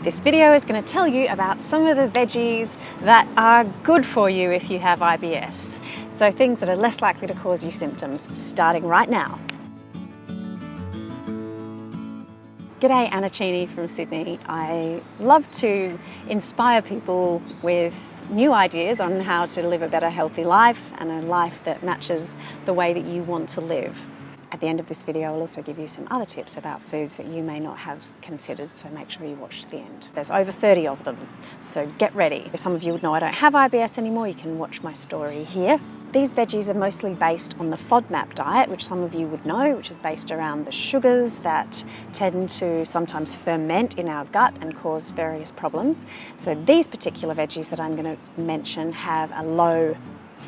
This video is going to tell you about some of the veggies that are good for you if you have IBS. So things that are less likely to cause you symptoms, starting right now. G'day, Anna Cheney from Sydney. I love to inspire people with new ideas on how to live a better healthy life and a life that matches the way that you want to live. At the end of this video, I'll also give you some other tips about foods that you may not have considered, so make sure you watch to the end. There's over 30 of them, so get ready. If some of you would know I don't have IBS anymore, you can watch my story here. These veggies are mostly based on the FODMAP diet, which some of you would know, which is based around the sugars that tend to sometimes ferment in our gut and cause various problems. So these particular veggies that I'm going to mention have a low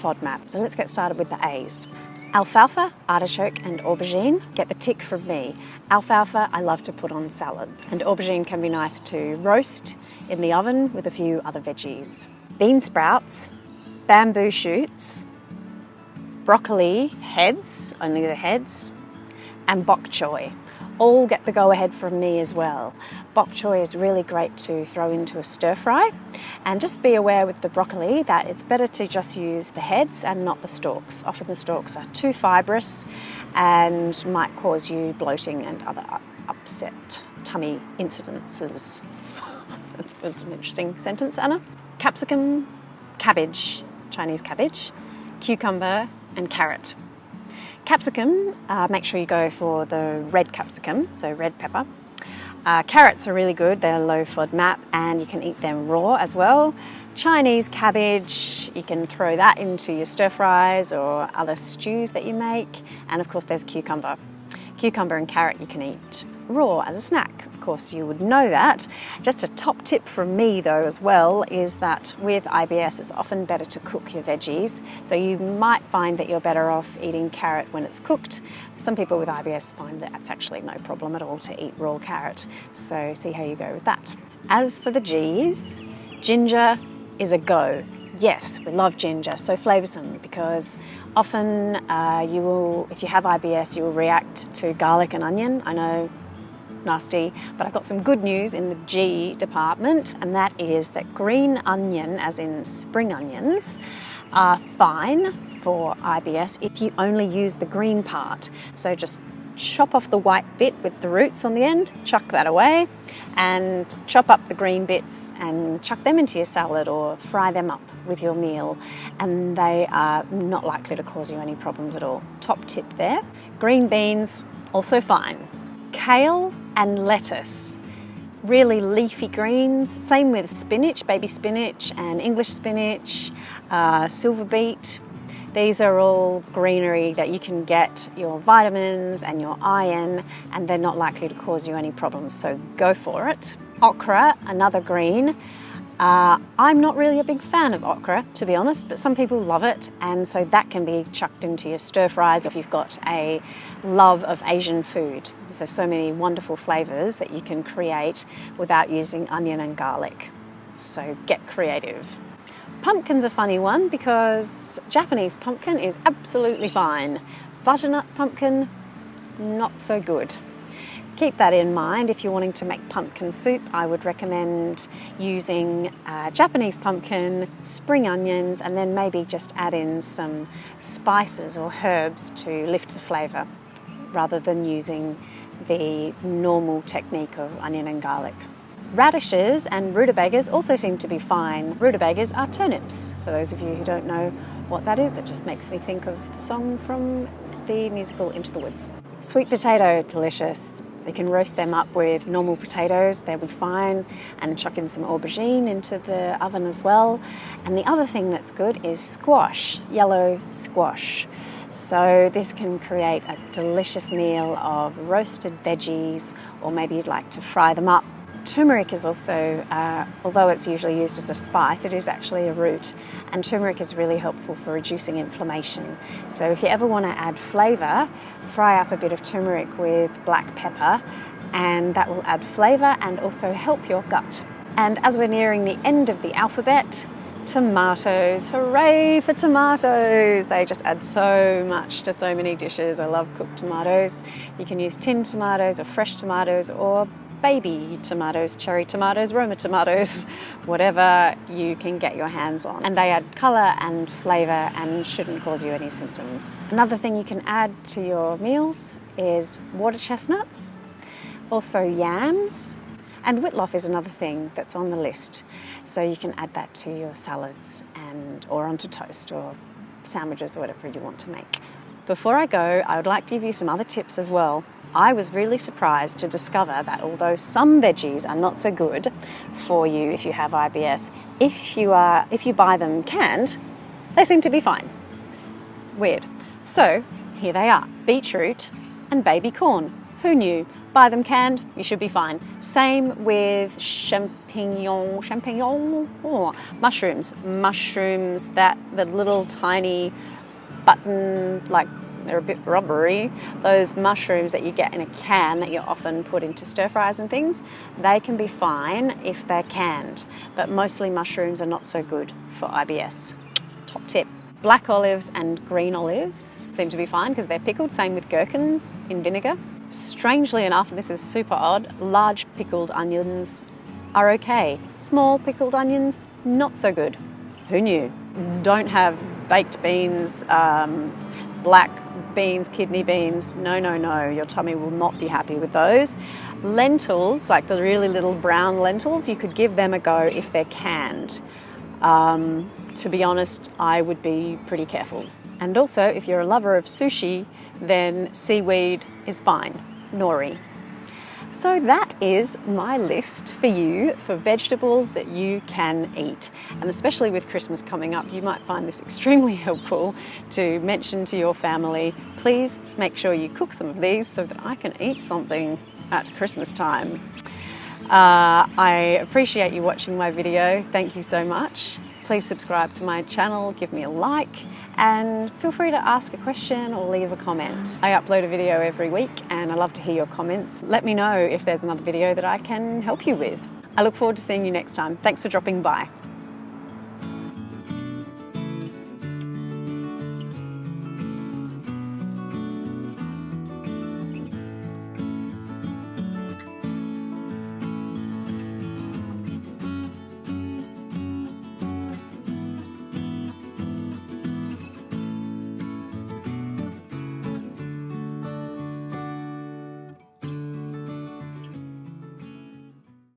FODMAP. So let's get started with the A's. Alfalfa, artichoke and aubergine get the tick from me. Alfalfa I love to put on salads, and aubergine can be nice to roast in the oven with a few other veggies. Bean sprouts, bamboo shoots, broccoli heads, only the heads, and bok choy all get the go-ahead from me as well. Bok choy is really great to throw into a stir fry, and just be aware with the broccoli that it's better to just use the heads and not the stalks. Often the stalks are too fibrous and might cause you bloating and other upset tummy incidences. That was an interesting sentence, Anna. Capsicum, cabbage, Chinese cabbage, cucumber and carrot. Capsicum, make sure you go for the red capsicum, so red pepper. Carrots are really good, they're low FODMAP and you can eat them raw as well. Chinese cabbage, you can throw that into your stir fries or other stews that you make. And of course there's cucumber. Cucumber and carrot you can eat raw as a snack. Of course you would know that. Just a top tip from me though as well is that with IBS it's often better to cook your veggies. So you might find that you're better off eating carrot when it's cooked. Some people with IBS find that that's actually no problem at all to eat raw carrot. So see how you go with that. As for the G's, ginger is a go. Yes, we love ginger, so flavoursome, because often if you have IBS, you will react to garlic and onion. I know, nasty, but I've got some good news in the G department, and that is that green onion, as in spring onions, are fine for IBS if you only use the green part. So just chop off the white bit with the roots on the end, chuck that away, and chop up the green bits and chuck them into your salad or fry them up with your meal, and they are not likely to cause you any problems at all. Top tip there. Green beans, also fine. Kale and lettuce, really leafy greens. Same with spinach, baby spinach and English spinach, SILVERBEET. These are all greenery that you can get your vitamins and your iron, and they're not likely to cause you any problems, so go for it. Okra, another green. I'm not really a big fan of okra, to be honest, but some people love it, and so that can be chucked into your stir fries if you've got a love of Asian food. There's so many wonderful flavours that you can create without using onion and garlic, so get creative. Pumpkin's a funny one because Japanese pumpkin is absolutely fine. Butternut pumpkin, not so good. Keep that in mind. If you're wanting to make pumpkin soup, I would recommend using Japanese pumpkin, spring onions, and then maybe just add in some spices or herbs to lift the flavour, rather than using the normal technique of onion and garlic. Radishes and rutabagas also seem to be fine. Rutabagas are turnips. For those of you who don't know what that is, it just makes me think of the song from the musical Into the Woods. Sweet potato, delicious. You can roast them up with normal potatoes, they'll be fine, and chuck in some aubergine into the oven as well. And the other thing that's good is squash, yellow squash. So this can create a delicious meal of roasted veggies, or maybe you'd like to fry them up. Turmeric is also, although it's usually used as a spice, it is actually a root, and turmeric is really helpful for reducing inflammation. So if you ever want to add flavour, fry up a bit of turmeric with black pepper, and that will add flavour and also help your gut. And as we're nearing the end of the alphabet, tomatoes, hooray for tomatoes! They just add so much to so many dishes. I love cooked tomatoes. You can use tinned tomatoes or fresh tomatoes or baby tomatoes, cherry tomatoes, Roma tomatoes, whatever you can get your hands on. And they add colour and flavour and shouldn't cause you any symptoms. Another thing you can add to your meals is water chestnuts, also yams, and whitloaf is another thing that's on the list. So you can add that to your salads or onto toast or sandwiches or whatever you want to make. Before I go, I would like to give you some other tips as well. I was really surprised to discover that although some veggies are not so good for you if you have IBS, if you buy them canned, they seem to be fine. Weird. So here they are, beetroot and baby corn. Who knew? Buy them canned, you should be fine. Same with mushrooms, that the little tiny button, like they're a bit rubbery, those mushrooms that you get in a can that you often put into stir fries and things, they can be fine if they're canned, but mostly mushrooms are not so good for IBS. Top tip. Black olives and green olives seem to be fine because they're pickled, same with gherkins in vinegar. Strangely enough, this is super odd, large pickled onions are okay. Small pickled onions, not so good. Who knew? Don't have baked beans, black beans, kidney beans. No, no, no, your tummy will not be happy with those. Lentils, like the really little brown lentils, you could give them a go if they're canned. To be honest, I would be pretty careful. And also, if you're a lover of sushi, then seaweed is fine, nori. So that is my list for you for vegetables that you can eat. And especially with Christmas coming up, you might find this extremely helpful to mention to your family. Please make sure you cook some of these so that I can eat something at Christmas time. I appreciate you watching my video. Thank you so much. Please subscribe to my channel, give me a like, and feel free to ask a question or leave a comment. I upload a video every week and I love to hear your comments. Let me know if there's another video that I can help you with. I look forward to seeing you next time. Thanks for dropping by.